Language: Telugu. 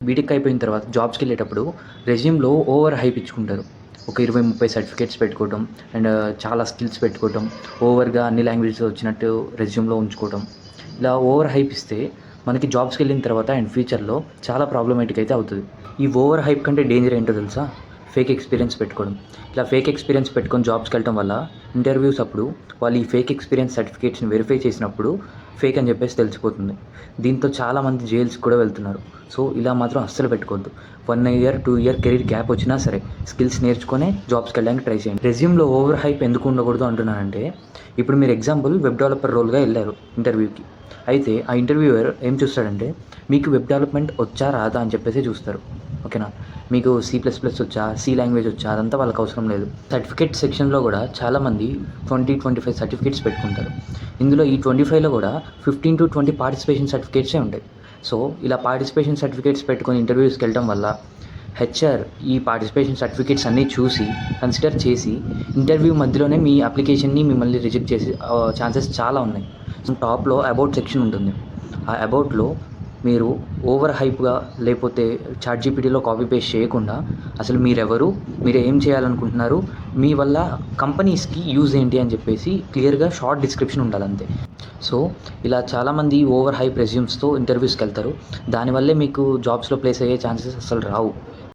బీటెక్ అయిపోయిన తర్వాత జాబ్స్‌కెళ్ళేటప్పుడు రెజ్యూమ్‌లో ఓవర్ హైప్ ఇచ్చుకుంటారు. ఒక 20, 30 సర్టిఫికేట్స్ పెట్టుకోవటం అండ్ చాలా స్కిల్స్ పెట్టుకోవటం, ఓవర్‌గా అన్ని లాంగ్వేజెస్ వచ్చినట్టు రెజ్యూమ్‌లో ఉంచుకోవటం. ఇలా ఓవర్ హైప్ ఇస్తే మనకి జాబ్స్‌కెళ్ళిన తర్వాత అండ్ ఫ్యూచర్‌లో చాలా ప్రాబ్లమాటిక్ అయితే అవుతది. ఈ ఓవర్ హైప్ కంటే డేంజర్ ఏంటో తెలుసా? ఫేక్ ఎక్స్‌పీరియన్స్ పెట్టుకోవడం. ఇలా ఫేక్ ఎక్స్‌పీరియన్స్ పెట్టుకొని జాబ్స్‌కెళ్ళటం వల్ల ఇంటర్వ్యూస్ అప్పుడు వాళ్ళు ఈ ఫేక్ ఎక్స్‌పీరియన్స్ సర్టిఫికేట్స్‌ని వెరిఫై చేసినప్పుడు ఫేక్ అని చెప్పేసి తెలిసిపోతుంది. దీంతో చాలామంది జైల్స్‌కి కూడా వెళ్తున్నారు. సో, ఇలా మాత్రం అస్సలు పెట్టుకోవద్దు. 1 ఇయర్, 2 ఇయర్ కెరీర్ గ్యాప్ వచ్చినా సరే స్కిల్స్ నేర్చుకొనే జాబ్స్‌కెళ్ళడానికి ట్రై చేయండి. రెజ్యూమ్‌లో ఓవర్ హైప్ ఎందుకు ఉండకూడదు అంటున్నానంటే, ఇప్పుడు మీరు ఎగ్జాంపుల్ వెబ్ డెవలపర్ రోల్‌గా ఎళ్లారు ఇంటర్వ్యూకి. అయితే ఆ ఇంటర్వ్యూయర్ ఏం చూస్తాడంటే, మీకు వెబ్ డెవలప్‌మెంట్ వచ్చా? రాదా? అని చెప్పేసి చూస్తారు. ఓకేనా? మీకు సి ప్లస్ ప్లస్ వచ్చా? సి లాంగ్వేజ్ వచ్చా? అదంతా వాళ్ళకి అవసరం లేదు. సర్టిఫికేట్ సెక్షన్‌లో కూడా చాలామంది 20, 25 సర్టిఫికేట్స్ పెట్టుకుంటారు. ఇందులో ఈ 25లో కూడా 15-20 పార్టిసిపేషన్ సర్టిఫికేట్సే ఉంటాయి. సో, ఇలా పార్టిసిపేషన్ సర్టిఫికేట్స్ పెట్టుకొని ఇంటర్వ్యూస్‌కెళ్ళటం వల్ల హెచ్ఆర్ ఈ పార్టిసిపేషన్ సర్టిఫికేట్స్ అన్నీ చూసి, కన్సిడర్ చేసి ఇంటర్వ్యూ మధ్యలోనే మీ అప్లికేషన్‌ని మిమ్మల్ని రిజెక్ట్ చేసే ఛాన్సెస్ చాలా ఉన్నాయి. సో, టాప్‌లో అబౌట్ సెక్షన్ ఉంటుంది. ఆ అబౌట్‌లో మీరు ఓవర్ హైప్‌గా లేపోతే చాట్‌జీపీటీలో కాపీ పేస్ట్ చేయకుండా అసలు మీరెవరు? మీరు ఏం చేయాలనుకుంటున్నారు? మీ వల్ల కంపెనీస్‌కి యూజ్ ఏంటి అని చెప్పేసి క్లియర్‌గా షార్ట్ డిస్క్రిప్షన్ ఉండాలంతే. సో, ఇలా చాలామంది ఓవర్ హైప్ రెజ్యూమ్స్‌తో ఇంటర్వ్యూస్‌కెళ్తారు. దానివల్లే మీకు జాబ్స్‌లో ప్లేస్ అయ్యే ఛాన్సెస్ అస్సలు రావు.